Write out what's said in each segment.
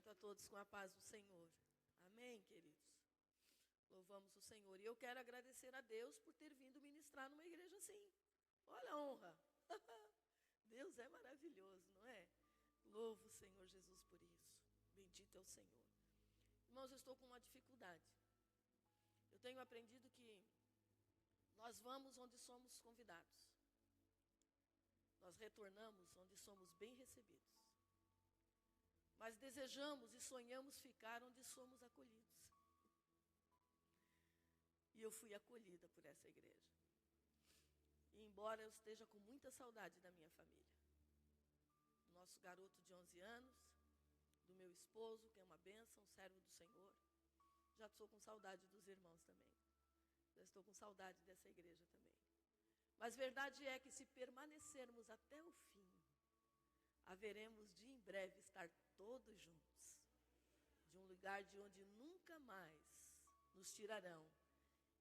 cumprimento a todos com a paz do Senhor. Amém, queridos? Louvamos o Senhor. E eu quero agradecer a Deus por ter vindo ministrar numa igreja assim. Olha a honra. Deus é maravilhoso, não é? Louvo o Senhor Jesus por isso. Bendito é o Senhor. Irmãos, eu estou com uma dificuldade. Eu tenho aprendido que nós vamos onde somos convidados. Nós retornamos onde somos bem recebidos. Mas desejamos e sonhamos ficar onde somos acolhidos. E eu fui acolhida por essa igreja. E embora eu esteja com muita saudade da minha família, do nosso garoto de 11 anos, do meu esposo, que é uma bênção, servo do Senhor, já estou com saudade dos irmãos também. Já estou com saudade dessa igreja também. Mas verdade é que se permanecermos até o fim, haveremos de em breve estar todos juntos, de um lugar de onde nunca mais nos tirarão,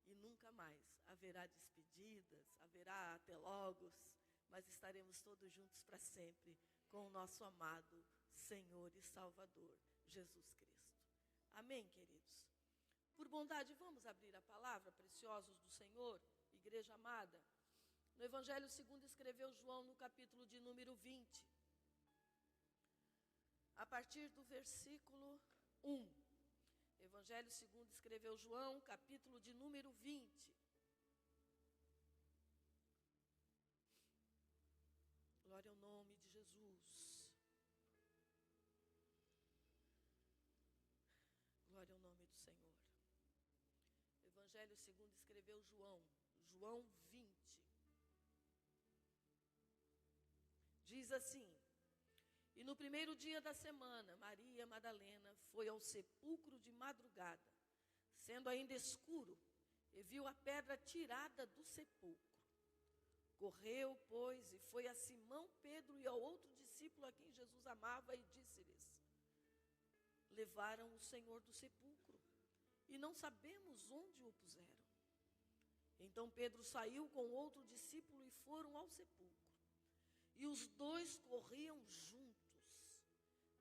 e nunca mais haverá despedidas, haverá até logos, mas estaremos todos juntos para sempre, com o nosso amado Senhor e Salvador, Jesus Cristo. Amém, queridos? Por bondade, vamos abrir a palavra, preciosos do Senhor, igreja amada. No Evangelho segundo escreveu João, no capítulo de número 20. A partir do versículo 1. Evangelho segundo escreveu João, capítulo de número 20. Glória ao nome de Jesus. Glória ao nome do Senhor. Evangelho segundo escreveu João, João 20. Diz assim: e no primeiro dia da semana, Maria Madalena foi ao sepulcro de madrugada, sendo ainda escuro, e viu a pedra tirada do sepulcro. Correu, pois, e foi a Simão Pedro e ao outro discípulo a quem Jesus amava, e disse-lhes: levaram o Senhor do sepulcro, e não sabemos onde o puseram. Então Pedro saiu com outro discípulo e foram ao sepulcro. E os dois corriam juntos.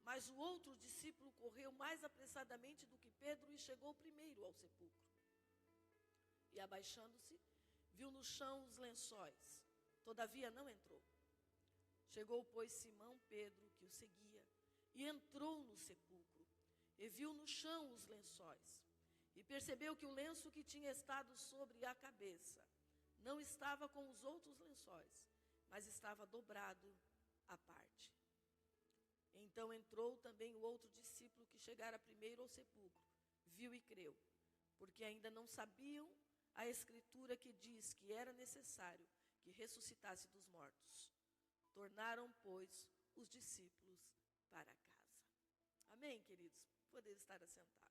Mas o outro discípulo correu mais apressadamente do que Pedro e chegou primeiro ao sepulcro. E abaixando-se, viu no chão os lençóis. Todavia não entrou. Chegou, pois, Simão Pedro, que o seguia, e entrou no sepulcro. E viu no chão os lençóis. E percebeu que o lenço que tinha estado sobre a cabeça não estava com os outros lençóis, mas estava dobrado à parte. Então entrou também o outro discípulo que chegara primeiro ao sepulcro, viu e creu, porque ainda não sabiam a escritura que diz que era necessário que ressuscitasse dos mortos. Tornaram, pois, os discípulos para casa. Amém, queridos? Poder estar assentados.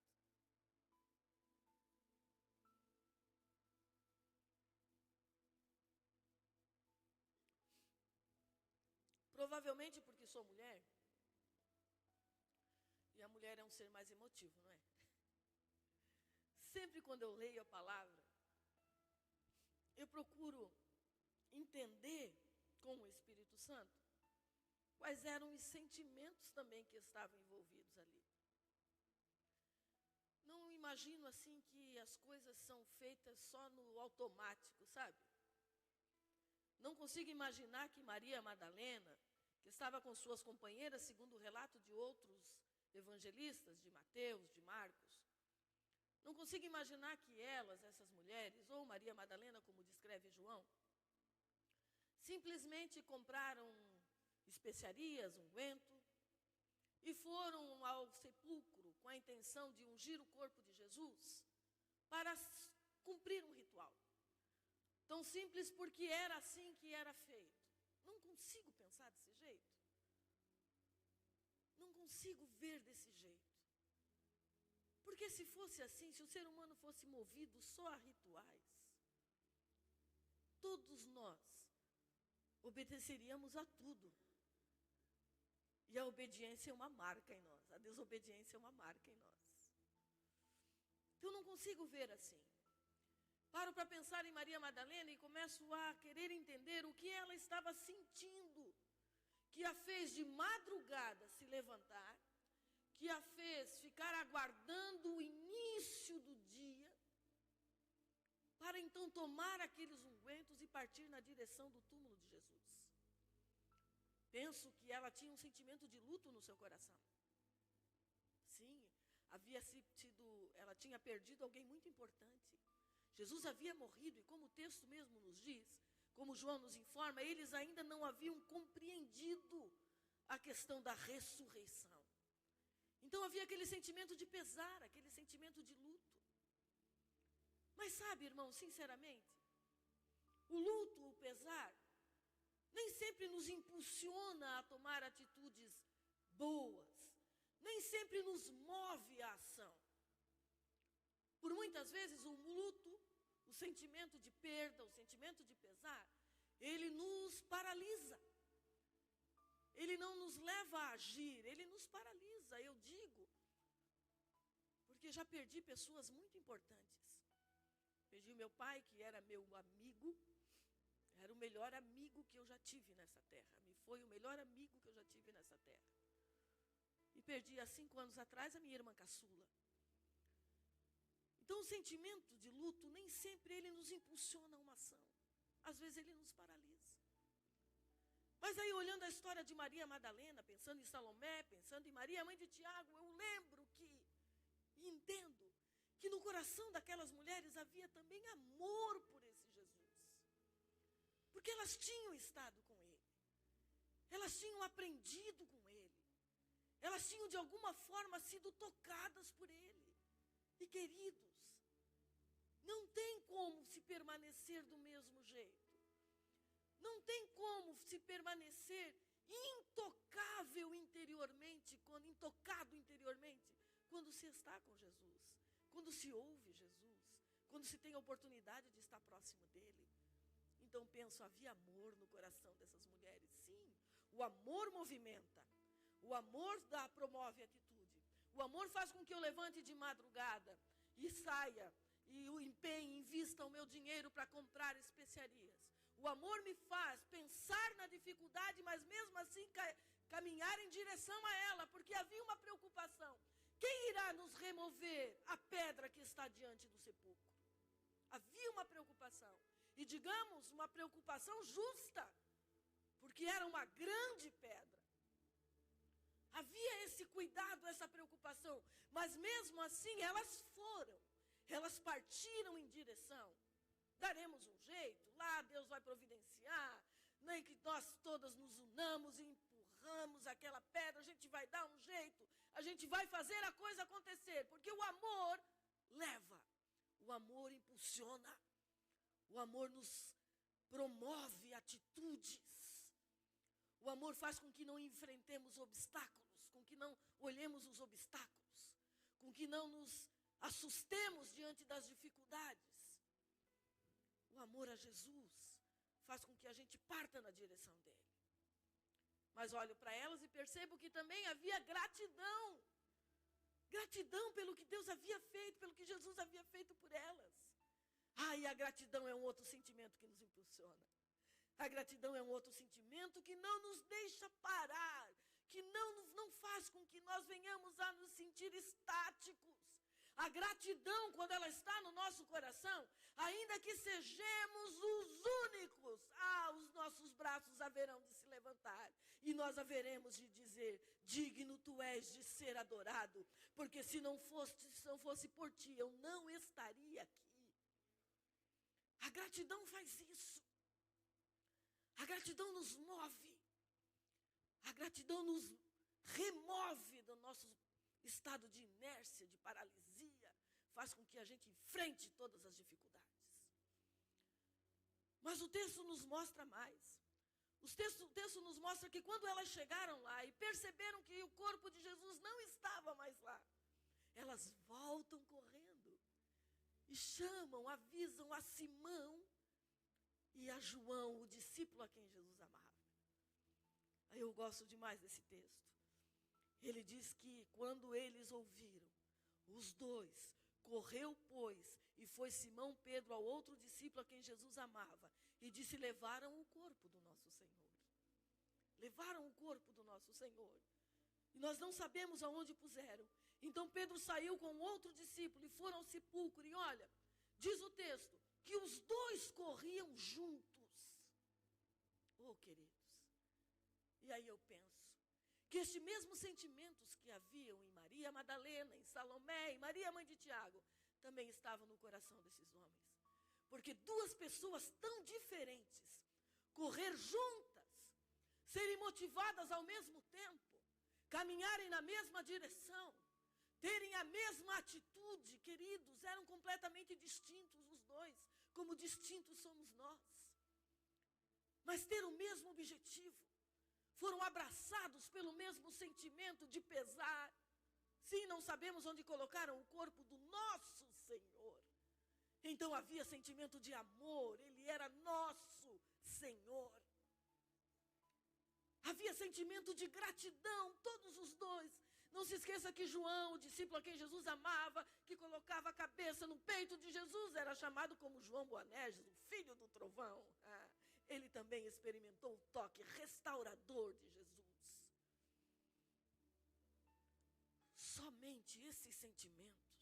Provavelmente porque sou mulher, e a mulher é um ser mais emotivo, não é? Sempre quando eu leio a palavra, eu procuro entender com o Espírito Santo quais eram os sentimentos também que estavam envolvidos ali. Não imagino assim que as coisas são feitas só no automático, sabe? Não consigo imaginar que Maria Madalena, que estava com suas companheiras, segundo o relato de outros evangelistas, de Mateus, de Marcos, não consigo imaginar que elas, essas mulheres, ou Maria Madalena, como descreve João, simplesmente compraram especiarias, unguento, e foram ao sepulcro com a intenção de ungir o corpo de Jesus para cumprir um ritual. Tão simples porque era assim que era feito. Não consigo pensar desse jeito. Não consigo ver desse jeito. Porque se fosse assim, se o ser humano fosse movido só a rituais, todos nós obedeceríamos a tudo. E a obediência é uma marca em nós. A desobediência é uma marca em nós. Então eu não consigo ver assim. Paro para pensar em Maria Madalena e começo a querer entender o que ela estava sentindo, que a fez de madrugada se levantar, que a fez ficar aguardando o início do dia, para então tomar aqueles ungüentos e partir na direção do túmulo de Jesus. Penso que ela tinha um sentimento de luto no seu coração. Sim, ela tinha perdido alguém muito importante. Jesus havia morrido, e como o texto mesmo nos diz, como João nos informa, eles ainda não haviam compreendido a questão da ressurreição. Então havia aquele sentimento de pesar, aquele sentimento de luto. Mas sabe, irmão, sinceramente, o luto, o pesar, nem sempre nos impulsiona a tomar atitudes boas, nem sempre nos move à ação. Por muitas vezes o luto, o sentimento de perda, o sentimento de pesar, ele nos paralisa. Ele não nos leva a agir, ele nos paralisa, eu digo. Porque já perdi pessoas muito importantes. Perdi o meu pai, que era meu amigo, era o melhor amigo que eu já tive nessa terra. Foi o melhor amigo que eu já tive nessa terra. E perdi há 5 anos atrás a minha irmã caçula. Então o sentimento de luto, nem sempre ele nos impulsiona a uma ação. Às vezes ele nos paralisa. Mas aí olhando a história de Maria Madalena, pensando em Salomé, pensando em Maria, mãe de Tiago, eu lembro e entendo que no coração daquelas mulheres havia também amor por esse Jesus. Porque elas tinham estado com ele. Elas tinham aprendido com ele. Elas tinham de alguma forma sido tocadas por ele. E queridos, não tem como se permanecer do mesmo jeito. Não tem como se permanecer intocado interiormente, quando se está com Jesus, quando se ouve Jesus, quando se tem a oportunidade de estar próximo dele. Então penso, havia amor no coração dessas mulheres. Sim, o amor movimenta, o amor promove atitude, o amor faz com que eu levante de madrugada e saia e o empenhe, invista o meu dinheiro para comprar especiarias. O amor me faz pensar na dificuldade, mas mesmo assim caminhar em direção a ela, porque havia uma preocupação. Quem irá nos remover a pedra que está diante do sepulcro? Havia uma preocupação. E digamos, uma preocupação justa, porque era uma grande pedra. Havia esse cuidado, essa preocupação, mas mesmo assim elas partiram em direção. Daremos um jeito, lá Deus vai providenciar, nem que nós todas nos unamos e empurramos aquela pedra, a gente vai dar um jeito, a gente vai fazer a coisa acontecer, porque o amor leva, o amor impulsiona, o amor nos promove atitudes, o amor faz com que não enfrentemos obstáculos, com que não olhemos os obstáculos, com que não nos assustemos diante das dificuldades. O amor a Jesus faz com que a gente parta na direção dele. Mas olho para elas e percebo que também havia gratidão. Gratidão pelo que Deus havia feito, pelo que Jesus havia feito por elas. E a gratidão é um outro sentimento que nos impulsiona. A gratidão é um outro sentimento que não nos deixa parar, que não faz com que nós venhamos a nos sentir estáticos. A gratidão, quando ela está no nosso coração, ainda que sejamos os únicos, os nossos braços haverão de se levantar. E nós haveremos de dizer, digno tu és de ser adorado, porque se não fosse por ti, eu não estaria aqui. A gratidão faz isso. A gratidão nos move. A gratidão nos remove do nosso estado de inércia, de paralisia, faz com que a gente enfrente todas as dificuldades. Mas o texto nos mostra mais. O texto nos mostra que quando elas chegaram lá e perceberam que o corpo de Jesus não estava mais lá, elas voltam correndo e chamam, avisam a Simão e a João, o discípulo a quem Jesus amava. Eu gosto demais desse texto. Ele diz que quando eles ouviram, os dois, correu, pois, e foi Simão Pedro ao outro discípulo a quem Jesus amava, e disse, levaram o corpo do nosso Senhor. Levaram o corpo do nosso Senhor. E nós não sabemos aonde puseram. Então Pedro saiu com outro discípulo e foram ao sepulcro. E olha, diz o texto, que os dois corriam juntos. Oh, queridos. E aí eu penso, que estes mesmos sentimentos que haviam em Maria Madalena, em Salomé, em Maria, mãe de Tiago, também estavam no coração desses homens. Porque duas pessoas tão diferentes, correr juntas, serem motivadas ao mesmo tempo, caminharem na mesma direção, terem a mesma atitude, queridos, eram completamente distintos os dois, como distintos somos nós. Mas ter o mesmo objetivo, foram abraçados pelo mesmo sentimento de pesar. Sim, não sabemos onde colocaram o corpo do nosso Senhor. Então havia sentimento de amor, Ele era nosso Senhor. Havia sentimento de gratidão, todos os dois. Não se esqueça que João, o discípulo a quem Jesus amava, que colocava a cabeça no peito de Jesus, era chamado como João Boanerges, o filho do trovão. Ele também experimentou o toque restaurador de Jesus. Somente esses sentimentos,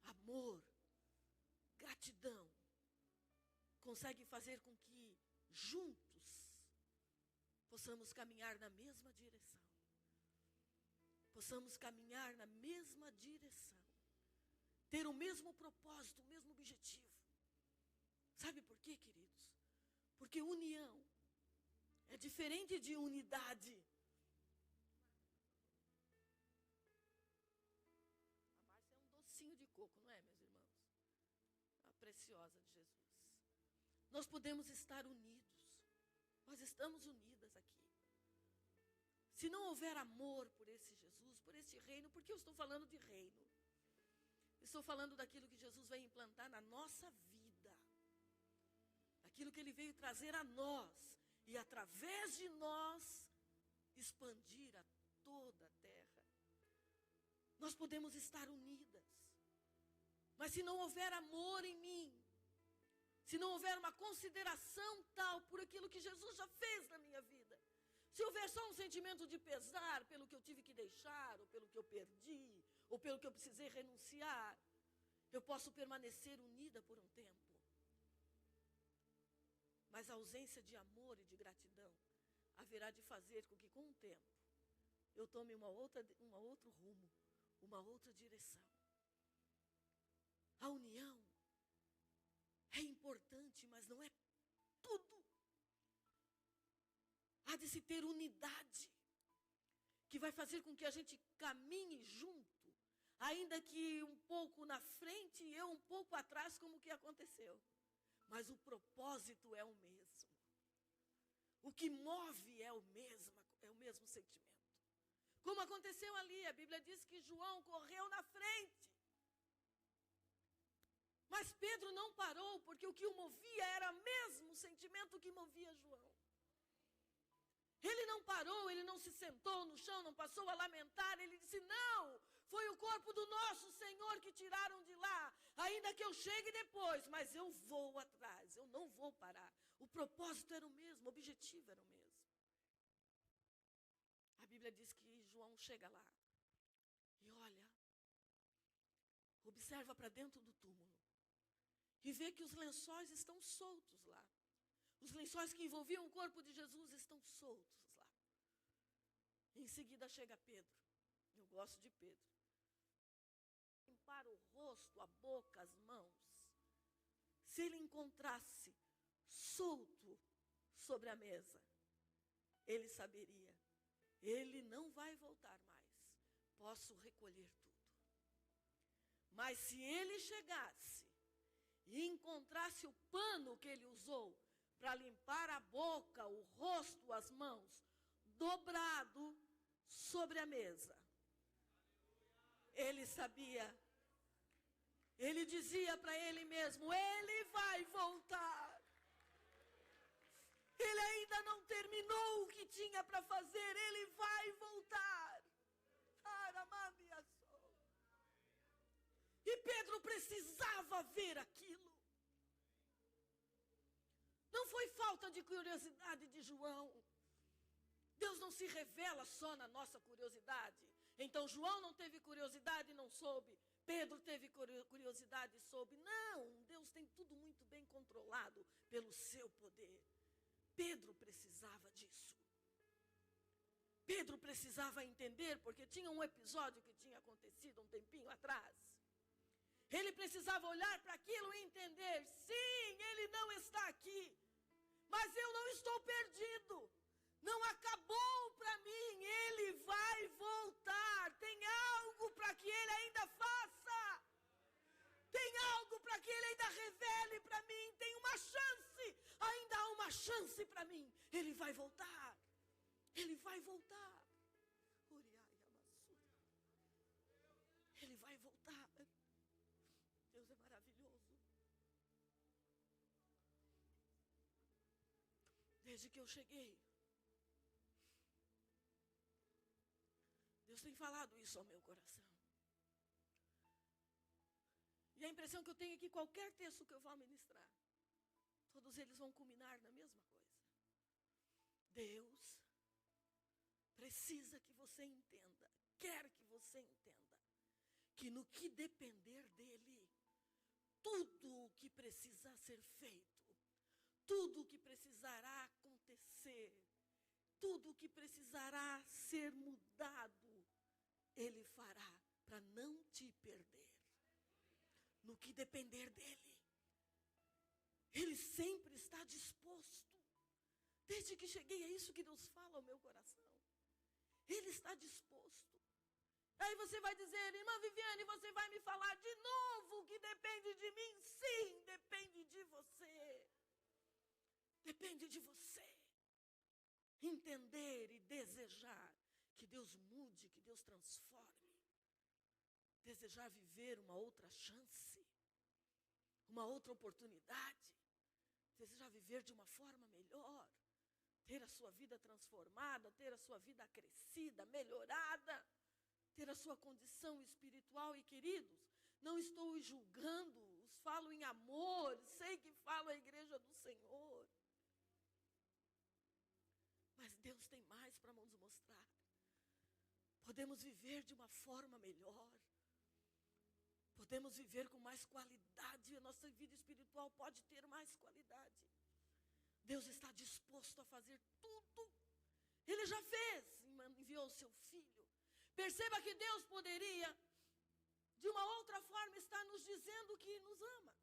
amor, gratidão, conseguem fazer com que juntos possamos caminhar na mesma direção. Possamos caminhar na mesma direção. Ter o mesmo propósito, o mesmo objetivo. Sabe por quê, queridos? Porque união é diferente de unidade. A Márcia é um docinho de coco, não é, meus irmãos? A preciosa de Jesus. Nós podemos estar unidos. Nós estamos unidas aqui. Se não houver amor por esse Jesus, por esse reino, porque eu estou falando de reino. Estou falando daquilo que Jesus vai implantar na nossa vida. Aquilo que Ele veio trazer a nós. E através de nós, expandir a toda a terra. Nós podemos estar unidas. Mas se não houver amor em mim, se não houver uma consideração tal por aquilo que Jesus já fez na minha vida, se houver só um sentimento de pesar pelo que eu tive que deixar, ou pelo que eu perdi, ou pelo que eu precisei renunciar, eu posso permanecer unida por um tempo. Mas a ausência de amor e de gratidão haverá de fazer com que, com o tempo, eu tome um outro rumo, uma outra direção. A união é importante, mas não é tudo. Há de se ter unidade, que vai fazer com que a gente caminhe junto, ainda que um pouco na frente e eu um pouco atrás, como que aconteceu. Mas o propósito é o mesmo. O que move é o mesmo sentimento. Como aconteceu ali, a Bíblia diz que João correu na frente. Mas Pedro não parou, porque o que o movia era o mesmo sentimento que movia João. Ele não parou, ele não se sentou no chão, não passou a lamentar, ele disse, não, foi o corpo do nosso Senhor que tiraram de lá, ainda que eu chegue depois, mas eu vou atrás, eu não vou parar. O propósito era o mesmo, o objetivo era o mesmo. A Bíblia diz que João chega lá e olha, observa para dentro do túmulo e vê que os lençóis estão soltos lá. Os lençóis que envolviam o corpo de Jesus estão soltos lá. Em seguida chega Pedro. Eu gosto de Pedro. Limpar o rosto, a boca, as mãos. Se ele encontrasse solto sobre a mesa, ele saberia. Ele não vai voltar mais. Posso recolher tudo. Mas se ele chegasse e encontrasse o pano que ele usou para limpar a boca, o rosto, as mãos, dobrado sobre a mesa, ele sabia, ele dizia para ele mesmo, ele vai voltar. Ele ainda não terminou o que tinha para fazer, ele vai voltar. E Pedro precisava ver aquilo. Não foi falta de curiosidade de João. Deus não se revela só na nossa curiosidade. Então João não teve curiosidade e não soube. Pedro teve curiosidade e soube. Não, Deus tem tudo muito bem controlado pelo seu poder. Pedro precisava disso. Pedro precisava entender, porque tinha um episódio que tinha acontecido um tempinho atrás. Ele precisava olhar para aquilo e entender, sim, ele não está aqui, mas eu não estou perdido. Não acabou para mim, ele vai voltar. Tem algo para que ele ainda faça. Tem algo para que ele ainda revele para mim. Tem uma chance, ainda há uma chance para mim. Ele vai voltar. Ele vai voltar. Ele vai voltar. Deus é maravilhoso. Desde que eu cheguei, Deus tem falado isso ao meu coração. E a impressão que eu tenho é que qualquer texto que eu vá ministrar, todos eles vão culminar na mesma coisa. Deus precisa que você entenda, quer que você entenda, que no que depender dele, tudo o que precisar ser feito, tudo o que precisará acontecer, tudo o que precisará ser mudado, ele fará para não te perder. No que depender dele, ele sempre está disposto. Desde que cheguei, é isso que Deus fala ao meu coração. Ele está disposto. Aí você vai dizer, irmã Viviane, você vai me falar de novo que depende de mim? Sim, depende de você. Depende de você. Entender e desejar que Deus mude, que Deus transforme. Desejar viver uma outra chance, uma outra oportunidade. Desejar viver de uma forma melhor. Ter a sua vida transformada, ter a sua vida acrescida, melhorada. Ter a sua condição espiritual. E queridos, não estou os julgando, os falo em amor, sei que falo a igreja do Senhor. Mas Deus tem mais para nos mostrar. Podemos viver de uma forma melhor. Podemos viver com mais qualidade. A nossa vida espiritual pode ter mais qualidade. Deus está disposto a fazer tudo. Ele já fez, enviou o seu filho. Perceba que Deus poderia, de uma outra forma, estar nos dizendo que nos ama.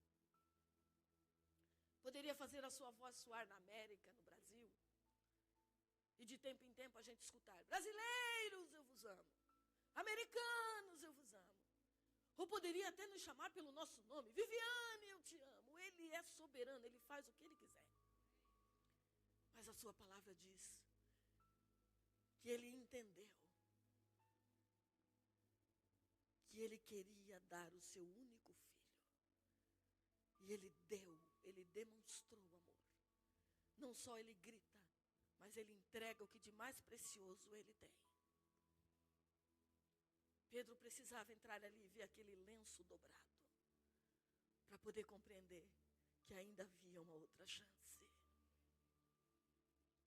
Poderia fazer a sua voz soar na América, no Brasil. E de tempo em tempo a gente escutar, brasileiros, eu vos amo. Americanos, eu vos amo. Ou poderia até nos chamar pelo nosso nome, Viviane, eu te amo. Ele é soberano, ele faz o que ele quiser. Mas a sua palavra diz que ele entendeu que ele queria dar o seu único filho. E ele deu, ele demonstrou amor. Não só ele grita, mas ele entrega o que de mais precioso ele tem. Pedro precisava entrar ali e ver aquele lenço dobrado, para poder compreender que ainda havia uma outra chance.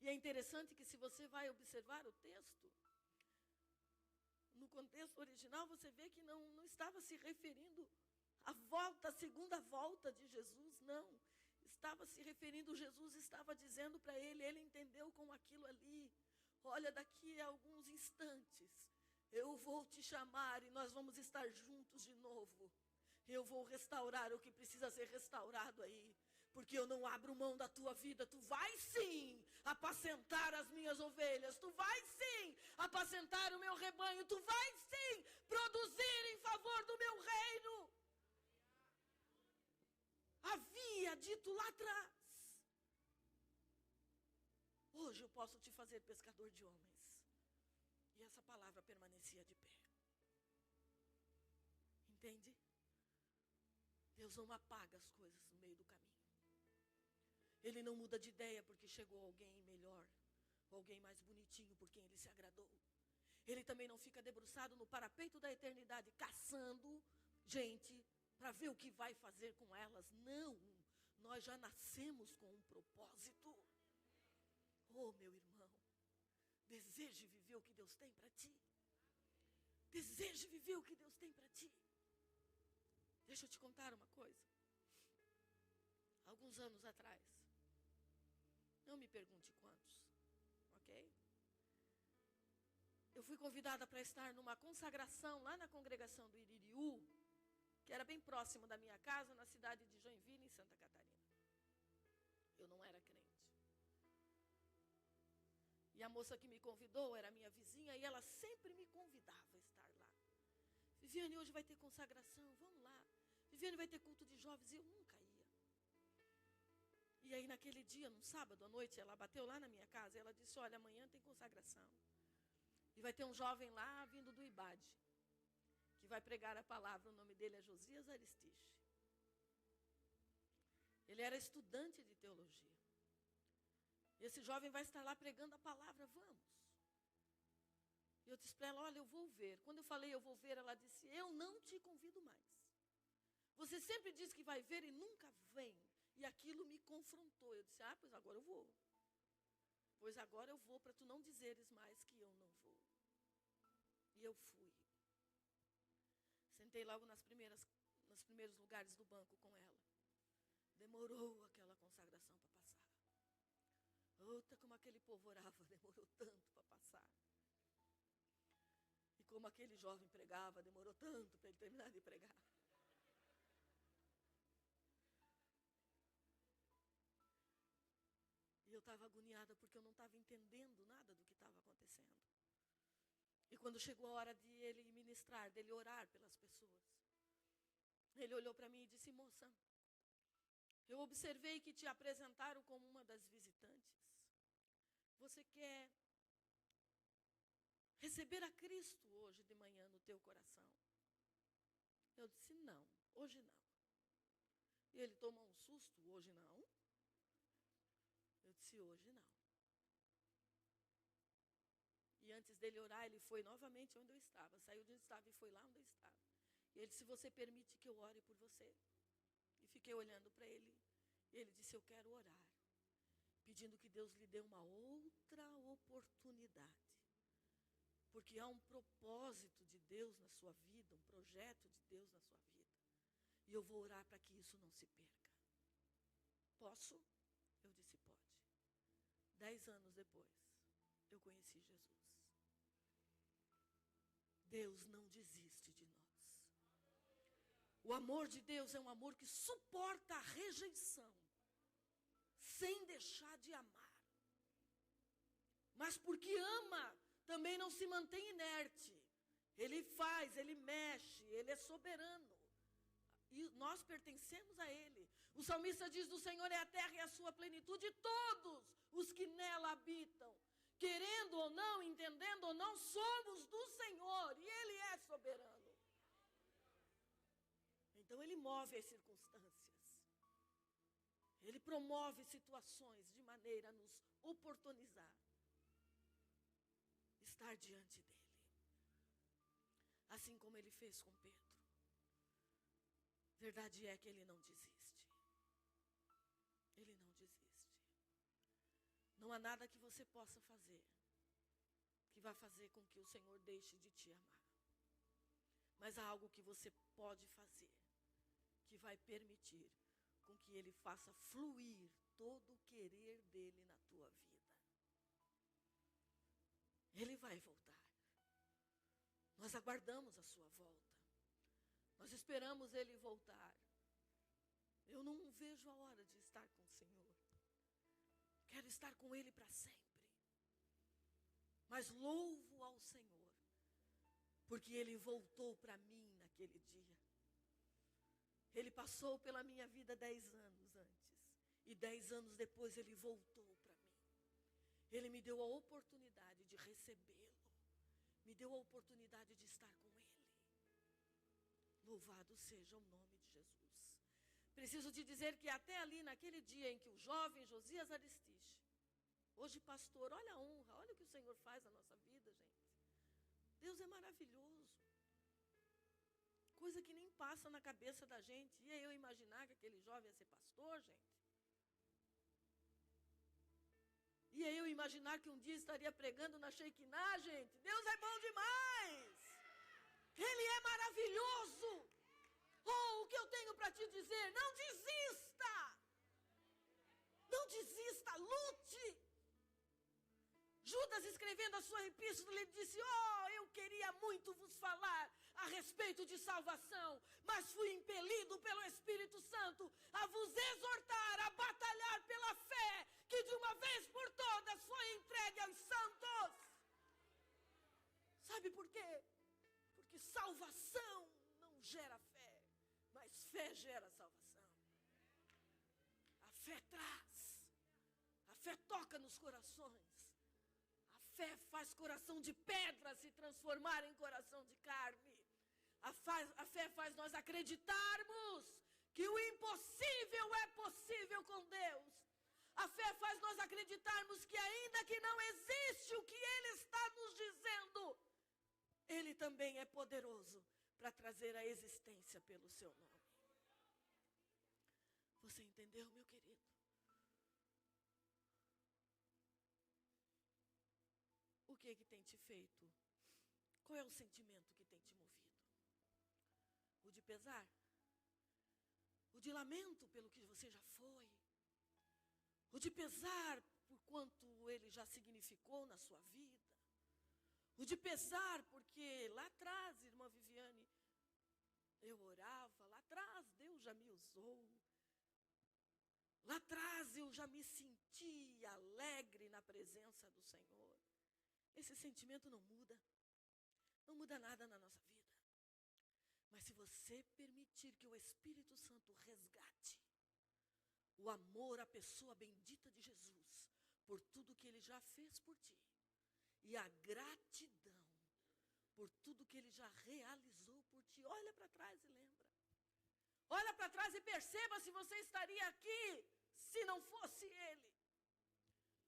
E é interessante que se você vai observar o texto, no contexto original você vê que não estava se referindo à volta, à segunda volta de Jesus, não. Estava se referindo, Jesus estava dizendo para ele, ele entendeu com aquilo ali. Olha, daqui a alguns instantes, eu vou te chamar e nós vamos estar juntos de novo. Eu vou restaurar o que precisa ser restaurado aí. Porque eu não abro mão da tua vida. Tu vai sim apacentar as minhas ovelhas. Tu vai sim apacentar o meu rebanho. Tu vai sim produzir em favor do meu reino. Havia dito lá atrás. Hoje eu posso te fazer pescador de homens. E essa palavra permanecia de pé. Entende? Deus não apaga as coisas no meio do caminho. Ele não muda de ideia porque chegou alguém melhor, ou alguém mais bonitinho por quem ele se agradou. Ele também não fica debruçado no parapeito da eternidade, caçando gente para ver o que vai fazer com elas. Não, nós já nascemos com um propósito. Oh, meu irmão, Deseje viver o que Deus tem para ti. Deseje viver o que Deus tem para ti. Deixa eu te contar uma coisa. Alguns anos atrás, não me pergunte quantos, ok? Eu fui convidada para estar numa consagração lá na congregação do Iririú, que era bem próximo da minha casa, na cidade de Joinville, em Santa Catarina. Eu não era crente. E a moça que me convidou era minha vizinha e ela sempre me convidava a estar lá. Viviane, hoje vai ter consagração, vamos lá. Viviane, vai ter culto de jovens, e eu nunca ia. E aí naquele dia, num sábado à noite, ela bateu lá na minha casa e ela disse, olha, amanhã tem consagração. E vai ter um jovem lá vindo do Ibade, que vai pregar a palavra, o nome dele é Josias Aristiche. Ele era estudante de teologia. E esse jovem vai estar lá pregando a palavra, vamos. E eu disse para ela, olha, eu vou ver. Quando eu falei eu vou ver, ela disse, eu não te convido mais. Você sempre diz que vai ver e nunca vem. E aquilo me confrontou. Eu disse, pois agora eu vou. Pois agora eu vou, para tu não dizeres mais que eu não vou. E eu fui. Sentei logo nos primeiros lugares do banco com ela. Demorou aquela consagração para passar. Outra, como aquele povo orava, demorou tanto para passar. E como aquele jovem pregava, demorou tanto para ele terminar de pregar. E eu estava agoniada porque eu não estava entendendo nada do que estava acontecendo. E quando chegou a hora de ele ministrar, dele orar pelas pessoas, ele olhou para mim e disse, moça, eu observei que te apresentaram como uma das visitantes. Você quer receber a Cristo hoje de manhã no teu coração? Eu disse, não, hoje não. E ele tomou um susto, hoje não. Eu disse, hoje não. E antes dele orar, ele foi novamente onde eu estava. Saiu de onde eu estava e foi lá onde eu estava. E ele disse, você permite que eu ore por você? E fiquei olhando para ele. E ele disse, eu quero orar. Pedindo que Deus lhe dê uma outra oportunidade. Porque há um propósito de Deus na sua vida, um projeto de Deus na sua vida. E eu vou orar para que isso não se perca. Posso? Eu disse, pode. 10 anos depois, eu conheci Jesus. Deus não desiste de nós. O amor de Deus é um amor que suporta a rejeição, sem deixar de amar. Mas porque ama, também não se mantém inerte. Ele faz, ele mexe, ele é soberano. E nós pertencemos a ele. O salmista diz, do Senhor é a terra e a sua plenitude, e todos os que nela habitam. Querendo ou não, entendendo ou não, somos do Senhor, e ele é soberano. Então ele move as circunstâncias. Ele promove situações de maneira a nos oportunizar. Estar diante dele. Assim como ele fez com Pedro. Verdade é que ele não desiste. Ele não desiste. Não há nada que você possa fazer que vai fazer com que o Senhor deixe de te amar. Mas há algo que você pode fazer que vai permitir com que ele faça fluir todo o querer dele na tua vida. Ele vai voltar. Nós aguardamos a sua volta. Nós esperamos ele voltar. Eu não vejo a hora de estar com o Senhor. Quero estar com ele para sempre. Mas louvo ao Senhor, porque ele voltou para mim naquele dia. Ele passou pela minha vida 10 anos antes. E 10 anos depois ele voltou para mim. Ele me deu a oportunidade de recebê-lo. Me deu a oportunidade de estar com ele. Louvado seja o nome de Jesus. Preciso te dizer que até ali, naquele dia em que o jovem Josias Aristiche, hoje pastor, olha a honra, olha o que o Senhor faz na nossa vida, gente. Deus é maravilhoso. Coisa que nem passa na cabeça da gente. Ia eu imaginar que aquele jovem ia ser pastor, gente? E eu imaginar que um dia estaria pregando na Shekinah, gente. Deus é bom demais. Ele é maravilhoso. Oh, o que eu tenho para te dizer? Não desista. Não desista, lute. Judas, escrevendo a sua epístola, ele disse: oh, eu queria muito vos falar a respeito de salvação, mas fui impelido pelo Espírito Santo a vos exortar, a batalhar pela fé, que de uma vez por todas foi entregue aos santos. Sabe por quê? Porque salvação não gera fé, mas fé gera salvação. A fé traz, a fé toca nos corações. A fé faz coração de pedra se transformar em coração de carne. A fé faz nós acreditarmos que o impossível é possível com Deus. A fé faz nós acreditarmos que ainda que não existe o que Ele está nos dizendo, Ele também é poderoso para trazer a existência pelo seu nome. Você entendeu, meu querido? O que tem te feito? Qual é o sentimento que tem te movido? O de pesar? O de lamento pelo que você já foi? O de pesar por quanto ele já significou na sua vida? O de pesar porque lá atrás, irmã Viviane, eu orava, lá atrás Deus já me usou. Lá atrás eu já me senti alegre na presença do Senhor. Esse sentimento não muda. Não muda nada na nossa vida. Mas se você permitir que o Espírito Santo resgate o amor à pessoa bendita de Jesus, por tudo que Ele já fez por ti, e a gratidão por tudo que Ele já realizou por ti, olha para trás e lembra. Olha para trás e perceba se você estaria aqui se não fosse Ele.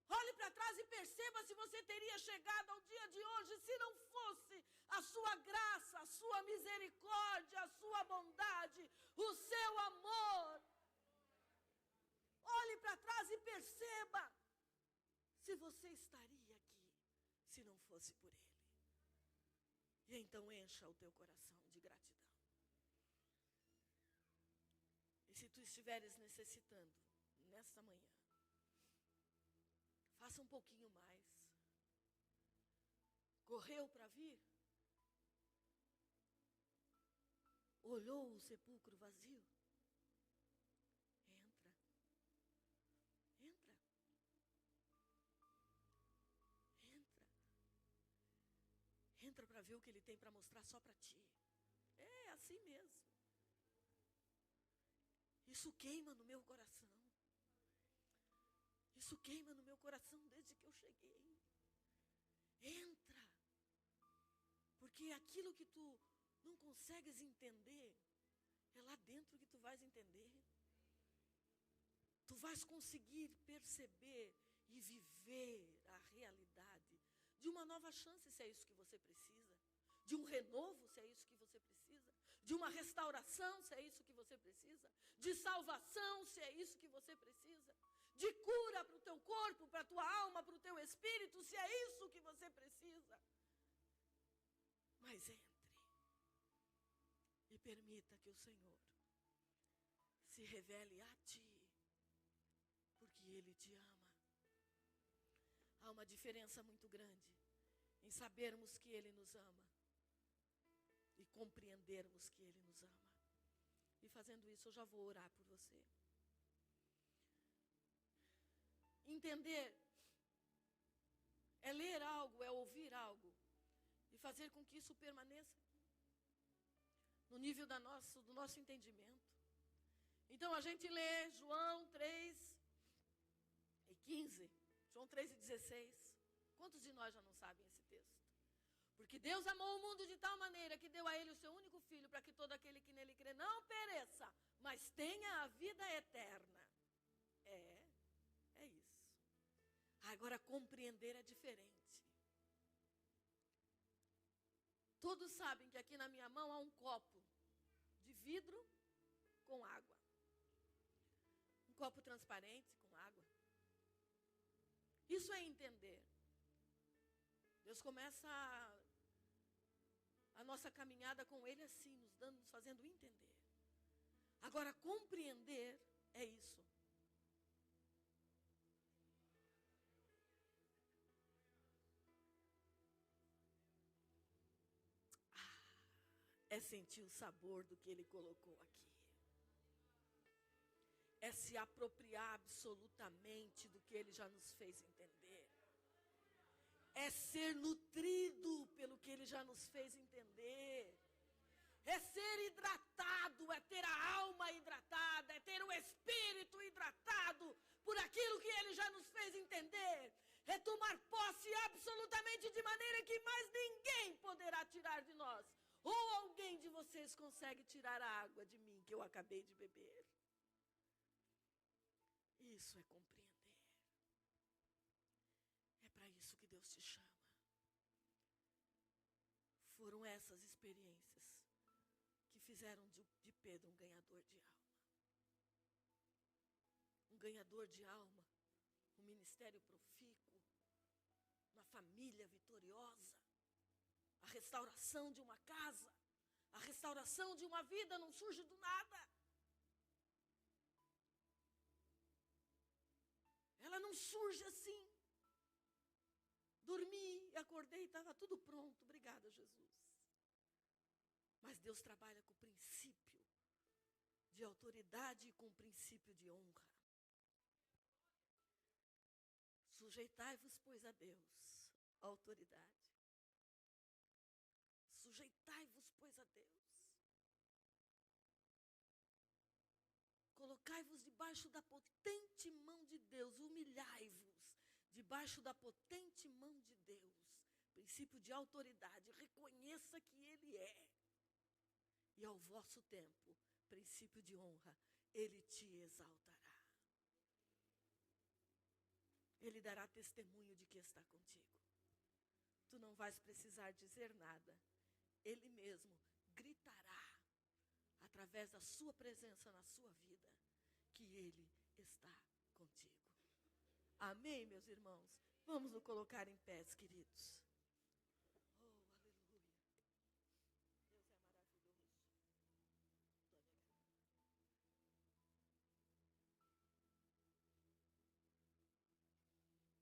Olhe para trás e perceba se você teria chegado ao dia de hoje se não fosse a sua graça, a sua misericórdia, a sua bondade, o seu amor. Olhe para trás e perceba se você estaria aqui se não fosse por Ele. E então encha o teu coração de gratidão. E se tu estiveres necessitando nesta manhã, faça um pouquinho mais. Correu para vir? Olhou o sepulcro vazio? Entra. Entra. Entra. Entra para ver o que Ele tem para mostrar só para ti. É assim mesmo. Isso queima no meu coração. Isso queima no meu coração desde que eu cheguei. Entra. Porque aquilo que tu não consegues entender, é lá dentro que tu vais entender. Tu vais conseguir perceber e viver a realidade de uma nova chance, se é isso que você precisa. De um renovo, se é isso que você precisa. De uma restauração, se é isso que você precisa. De salvação, se é isso que você precisa. De cura para o teu corpo, para a tua alma, para o teu espírito, se é isso que você precisa. Mas entre e permita que o Senhor se revele a ti, porque Ele te ama. Há uma diferença muito grande em sabermos que Ele nos ama e compreendermos que Ele nos ama. E fazendo isso, eu já vou orar por você. Entender é ler algo, é ouvir algo e fazer com que isso permaneça no nível do nosso entendimento. Então a gente lê João 3:15, João 3:16. Quantos de nós já não sabem esse texto? Porque Deus amou o mundo de tal maneira que deu a Ele o seu único filho, para que todo aquele que nele crê não pereça, mas tenha a vida eterna. É isso. Agora compreender é diferente. Todos sabem que aqui na minha mão há um copo de vidro com água. Um copo transparente com água. Isso é entender. Deus começa a nossa caminhada com Ele assim, nos fazendo entender. Agora, compreender é isso. É sentir o sabor do que Ele colocou aqui. É se apropriar absolutamente do que Ele já nos fez entender. É ser nutrido pelo que Ele já nos fez entender. É ser hidratado, é ter a alma hidratada, é ter o espírito hidratado por aquilo que Ele já nos fez entender. É tomar posse absolutamente de maneira que mais ninguém poderá tirar de nós. Ou alguém de vocês consegue tirar a água de mim que eu acabei de beber. Isso é compreender. É para isso que Deus te chama. Foram essas experiências que fizeram de Pedro um ganhador de alma. Um ganhador de alma, um ministério profícuo, uma família vitoriosa, a restauração de uma casa, a restauração de uma vida não surge do nada. Ela não surge assim. Dormi, acordei e estava tudo pronto. Obrigada, Jesus. Mas Deus trabalha com o princípio de autoridade e com o princípio de honra. Sujeitai-vos, pois, a Deus, a autoridade. Sujeitai-vos, pois, a Deus. Colocai-vos debaixo da potente mão de Deus. Humilhai-vos debaixo da potente mão de Deus. Princípio de autoridade. Reconheça que Ele é. E ao vosso tempo, princípio de honra, Ele te exaltará. Ele dará testemunho de que está contigo. Tu não vais precisar dizer nada. Ele mesmo gritará, através da sua presença na sua vida, que Ele está contigo. Amém, meus irmãos? Vamos nos colocar em pés, queridos. Oh, aleluia. Deus é maravilhoso.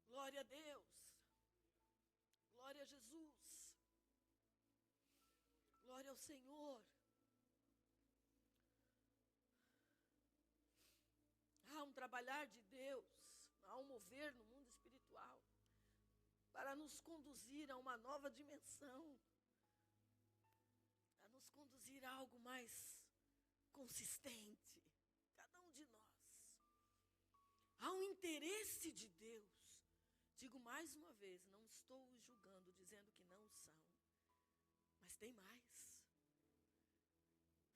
Glória a Deus. Glória a Jesus. Glória ao Senhor. Há um trabalhar de Deus, há um mover no mundo espiritual para nos conduzir a uma nova dimensão, a nos conduzir a algo mais consistente, cada um de nós. Há um interesse de Deus. Digo mais uma vez, não estou os julgando, dizendo que não são, mas tem mais.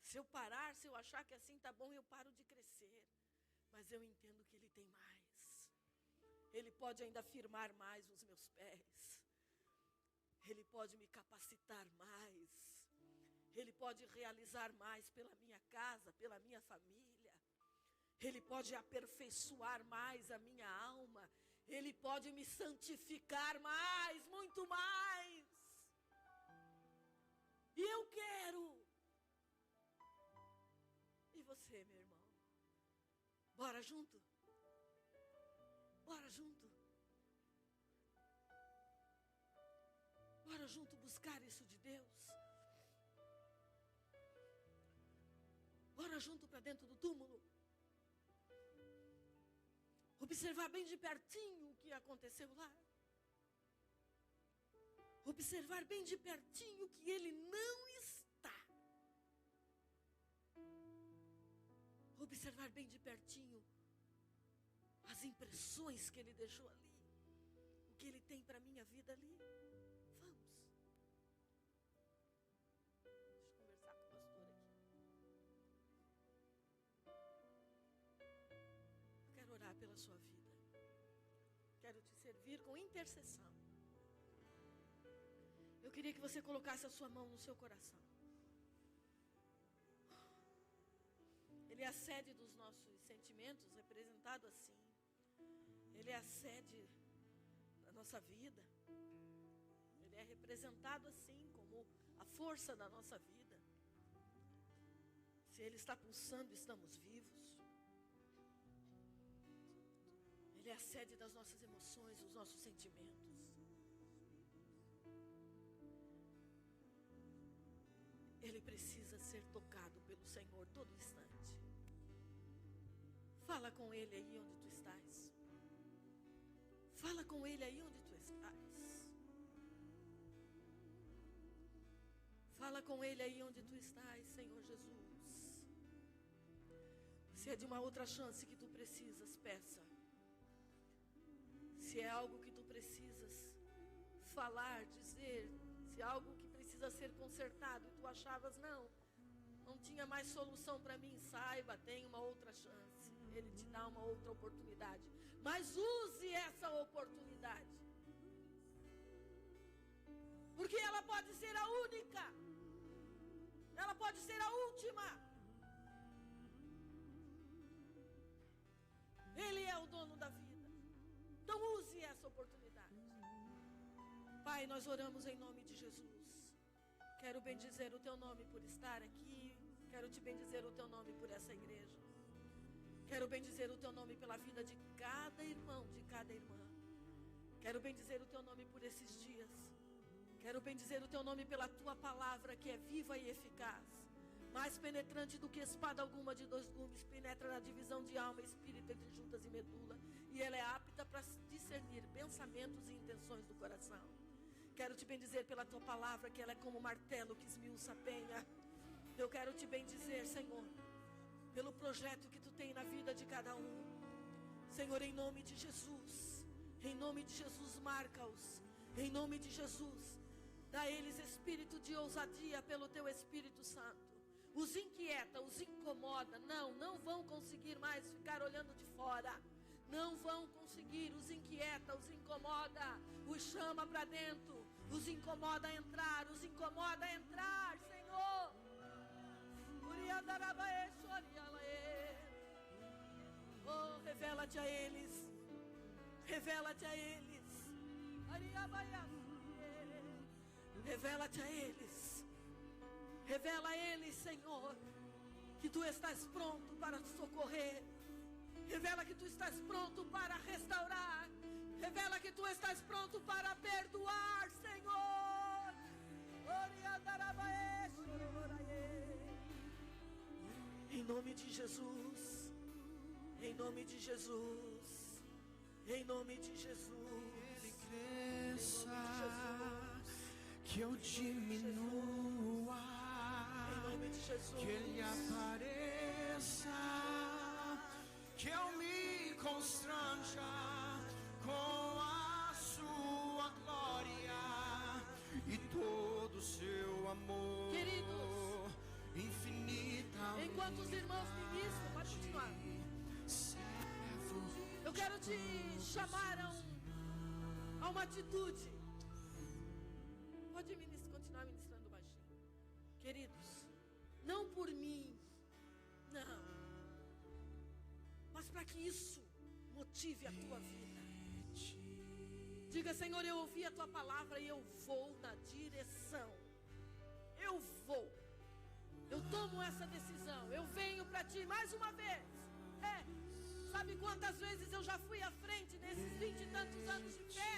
Se eu parar, se eu achar que assim está bom, eu paro de crescer. Mas eu entendo que Ele tem mais. Ele pode ainda firmar mais os meus pés. Ele pode me capacitar mais. Ele pode realizar mais pela minha casa, pela minha família. Ele pode aperfeiçoar mais a minha alma. Ele pode me santificar mais, muito mais. E eu quero. E você, meu irmão? Bora junto? Bora junto? Bora junto buscar isso de Deus? Bora junto para dentro do túmulo? Observar bem de pertinho o que aconteceu lá? Observar bem de pertinho que Ele não está. Observar bem de pertinho as impressões que Ele deixou ali, o que Ele tem para a minha vida ali. Vamos. Deixa eu conversar com o pastor aqui. Eu quero orar pela sua vida. Quero te servir com intercessão. Eu queria que você colocasse a sua mão no seu coração. Ele é a sede dos nossos sentimentos, representado assim. Ele é a sede nossa vida. Ele é representado assim, como a força da nossa vida. Se Ele está pulsando, estamos vivos. Ele é a sede das nossas emoções, dos nossos sentimentos. Ele precisa ser tocado pelo Senhor todo instante. Fala com Ele aí onde tu estás. Fala com Ele aí onde tu estás. Fala com Ele aí onde tu estás, Senhor Jesus. Se é de uma outra chance que tu precisas, peça. Se é algo que tu precisas falar, dizer, se é algo que precisa ser consertado e tu achavas, não tinha mais solução para mim, saiba, tem uma outra chance. Ele te dá uma outra oportunidade. Mas use essa oportunidade. Porque ela pode ser a única. Ela pode ser a última. Ele é o dono da vida. Então use essa oportunidade. Pai, nós oramos em nome de Jesus. Quero bendizer o teu nome por estar aqui. Quero te bendizer o teu nome por essa igreja. Quero bendizer o teu nome pela vida de cada irmão, de cada irmã. Quero bendizer o teu nome por esses dias. Quero bendizer o teu nome pela tua palavra, que é viva e eficaz, mais penetrante do que espada alguma de 2 gumes, penetra na divisão de alma e espírito, entre juntas e medula, e ela é apta para discernir pensamentos e intenções do coração. Quero te bendizer pela tua palavra, que ela é como martelo que esmiuça a penha. Eu quero te bendizer, Senhor, pelo projeto que tu tem na vida de cada um. Senhor, em nome de Jesus, marca-os. Em nome de Jesus, dá a eles espírito de ousadia pelo teu Espírito Santo. Os inquieta, os incomoda. Não vão conseguir mais ficar olhando de fora. Não vão conseguir, os inquieta, os incomoda, os chama para dentro, os incomoda a entrar, Senhor. Oh, revela-te a eles. Revela-te a eles. Revela-te a eles. Revela a eles, Senhor, que tu estás pronto para socorrer. Revela que tu estás pronto para restaurar. Revela que tu estás pronto para perdoar, Senhor. Em nome de Jesus. Em nome de Jesus. Em nome de Jesus. Ele cresça, que eu diminua. Em nome de Jesus. Que Ele apareça, que eu me constranja com a sua glória e todo o seu amor. Queridos, infinitamente. enquanto os irmãos ministram, pode continuar. Eu quero te chamar a uma atitude. Pode continuar ministrando baixinho. Queridos, não por mim, não, mas para que isso motive a tua vida. Diga: Senhor, eu ouvi a tua palavra e eu vou na direção. Eu vou. Eu tomo essa decisão. Eu venho para ti mais uma vez. Sabe quantas vezes eu já fui à frente nesses 20 e tantos anos de fé?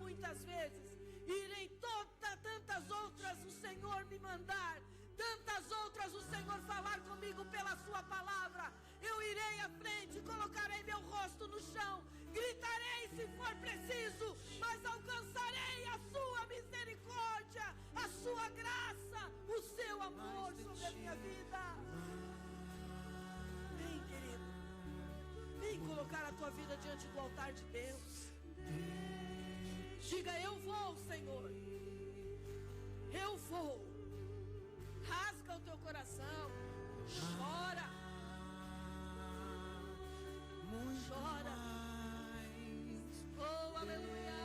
Muitas vezes. Irei tantas outras o Senhor me mandar. Tantas outras o Senhor falar comigo pela sua palavra. Eu irei à frente, colocarei meu rosto no chão, gritarei se for preciso, mas alcançarei a sua misericórdia, a sua graça, o seu amor sobre a minha vida. Vem, querido, vem colocar a tua vida diante do altar de Deus. Diga: eu vou, Senhor, eu vou. Rasga o teu coração, chora, chora. Oh, aleluia.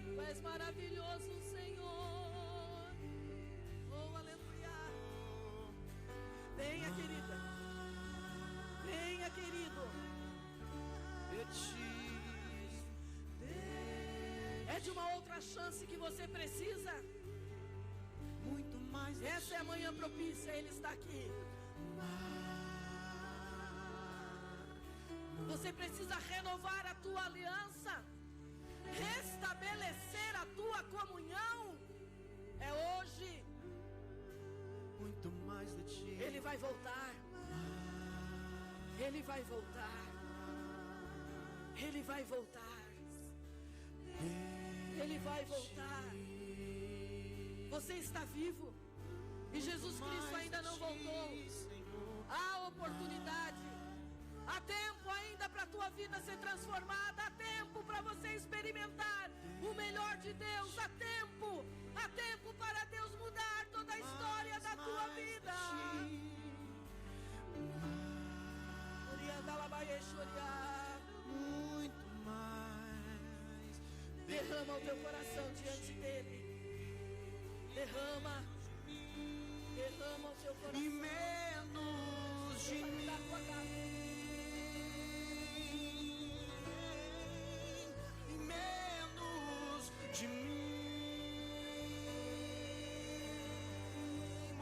Tu és maravilhoso, Senhor. Oh, aleluia. Venha, querida. Venha, querido. De ti. É de uma outra chance que você precisa? muito mais de Essa é a manhã propícia, Ele está aqui. Você precisa renovar a tua aliança, restabelecer a tua comunhão. É hoje. muito mais de ti. Ele vai voltar. Ele vai voltar. Ele vai voltar. Ele vai voltar. Você está vivo. E Jesus Cristo ainda não voltou. Há oportunidade. Há tempo ainda para a tua vida ser transformada. Há tempo para você experimentar o melhor de Deus. Há tempo. Há tempo para Deus mudar toda a história da tua vida. Muito mais. Derrama o teu coração diante dele. Derrama. Derrama o teu coração. E menos de mim. Da tua casa. E menos de mim.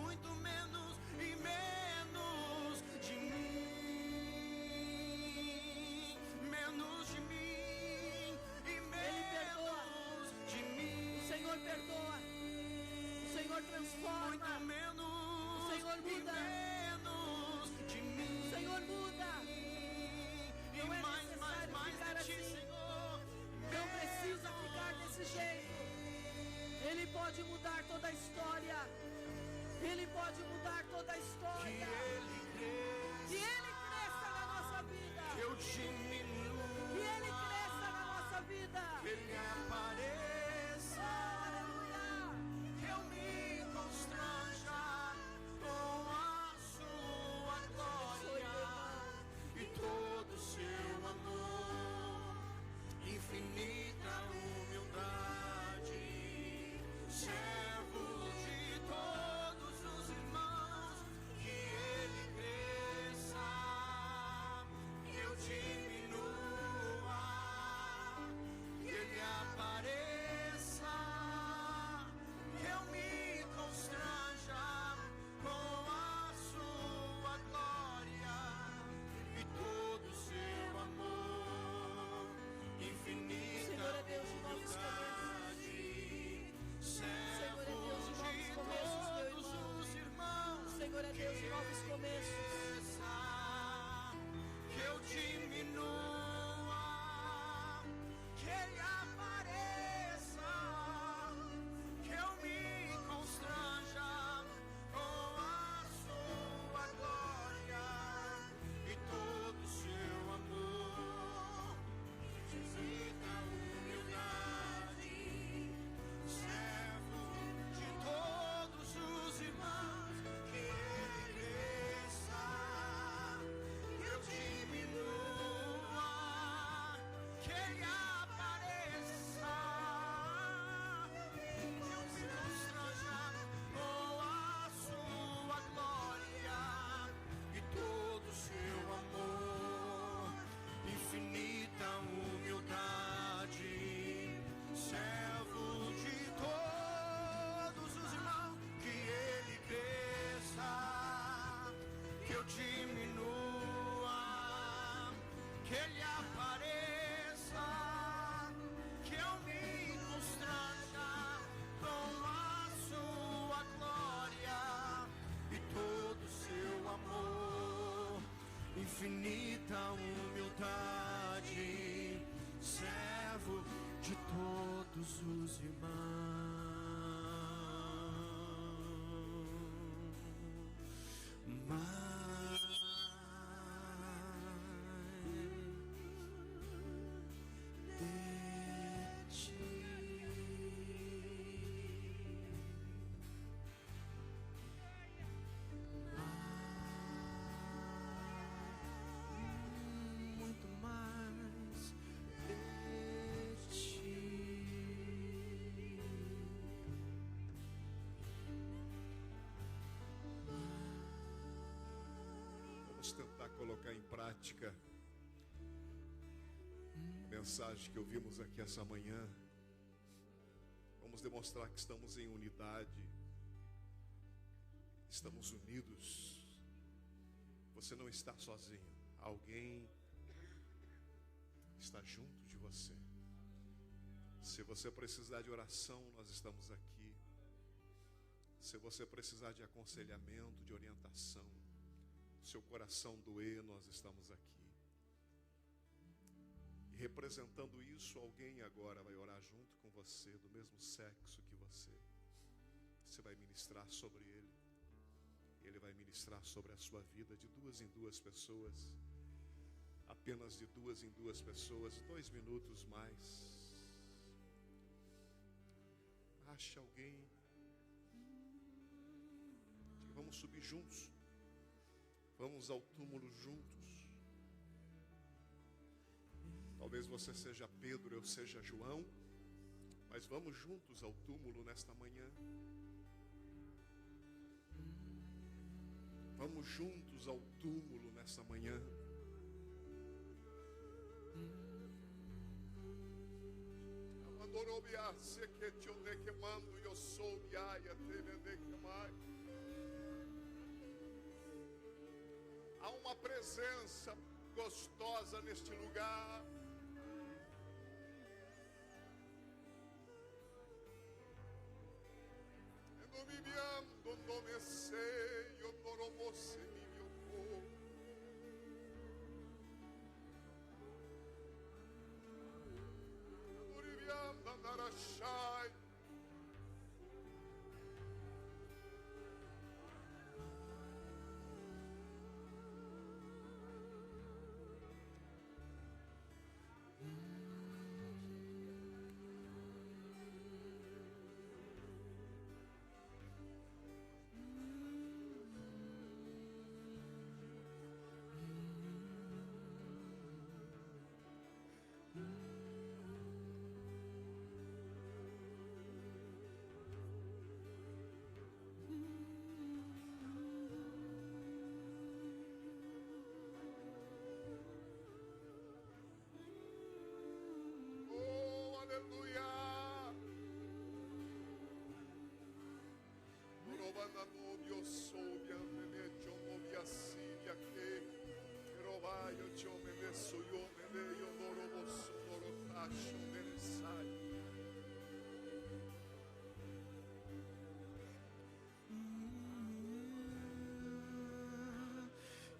Muito menos e menos de mim. Menos de mim e menos de mim. O Senhor perdoa. O Senhor transforma. Muito menos. O Senhor muda. Menos de mim. O Senhor muda. E Não é mais necessário ficar de ti, assim. Senhor. Não precisa ficar desse jeito. Ele pode mudar toda a história. Ele pode mudar toda a Que história. Ele Que Ele cresça na nossa vida. que eu diminua. Que Ele cresça na nossa vida. Que Ele apareça. Aleluia. Que eu me constranja com a sua glória e todo o seu amor, infinita humildade, servo de todos os irmãos, que ele cresça, que eu diminua, que ele apareça, que eu me constranja com a sua glória e todo o seu amor, infinita Senhor é Deus de novos humildade, servo Senhor é Deus de novos de começos, meu todos irmão. os irmãos, O Senhor é Deus de novos começos. que eu diminua, que ele apareça, que eu me constranja com a sua glória e todo o seu amor, infinita humildade, servo de todos os irmãos, que ele cresça, que eu diminua, que ele apareça, que eu me constranja com a sua glória e todo o seu amor, infinita humildade, servo de todos os irmãos, que ele cresça, que eu diminua, que ele apareça, que eu me constranja com a sua glória e todo o seu amor, infinita humildade, servo de todos os irmãos. Muito mais de ti. Vamos tentar colocar em prática a mensagem que ouvimos aqui essa manhã. demonstrar que estamos em unidade, estamos unidos. Você não está sozinho, alguém está junto de você. Se você precisar de oração, nós estamos aqui. Se você precisar de aconselhamento, de orientação, seu coração doer, nós estamos aqui. E representando isso, alguém agora vai orar junto com você, do mesmo sexo que você. Você vai ministrar sobre ele. Ele vai ministrar sobre a sua vida de 2 em 2 pessoas. Apenas de 2 em 2 pessoas, 2 minutos mais. Ache alguém. Vamos subir juntos. Vamos ao túmulo juntos. Talvez você seja Pedro, eu seja João, mas vamos juntos ao túmulo nesta manhã. Vamos juntos ao túmulo nessa manhã. Há uma presença gostosa neste lugar.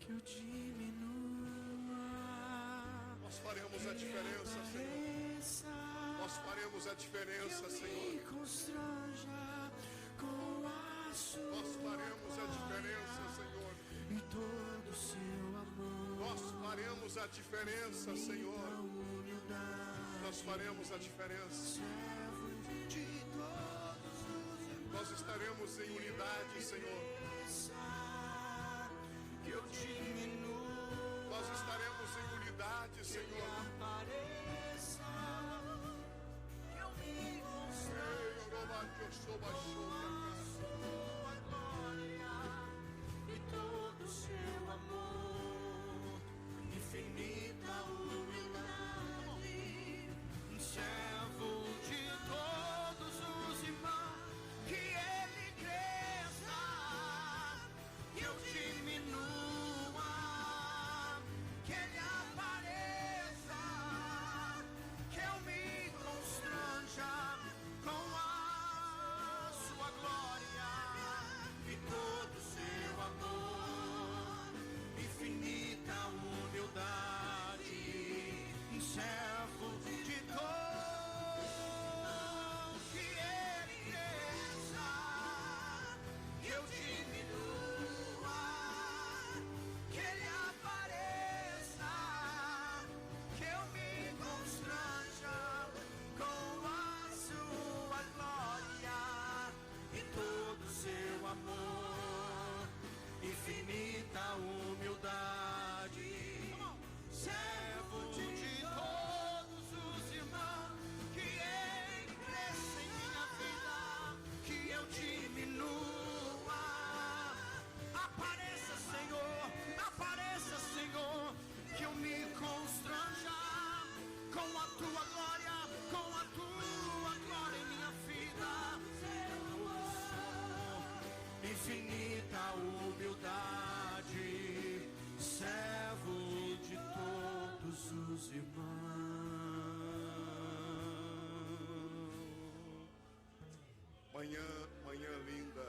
Que eu diminua. Nós faremos a diferença, Senhor. Nós faremos a diferença, Senhor. Me constranja com a sua. Nós faremos a diferença, Senhor. E todo o seu amor. Nós faremos a diferença, Senhor. Humildade. Nós faremos a diferença. Servo de todos os. Nós estaremos em unidade, Senhor. Que eu diminua. Nós estaremos em unidade, Senhor. Apareça. Que eu me constranja. Sua glória e todo o seu amor, infinita humildade, servo de todos os irmãos, que ele cresça, que eu diminua, que ele apareça, que eu me constranja com a Manhã linda.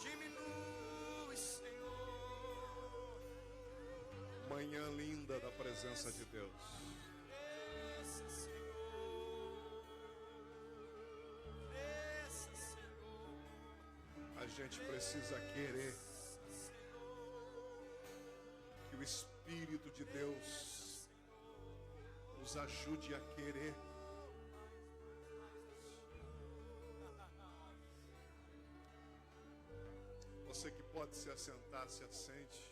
Diminui, Senhor. Manhã linda da presença de Deus. Cresça, Senhor. Cresça, Senhor. A gente precisa querer que o Espírito de Deus nos ajude a querer. Você que pode se assentar, se assente.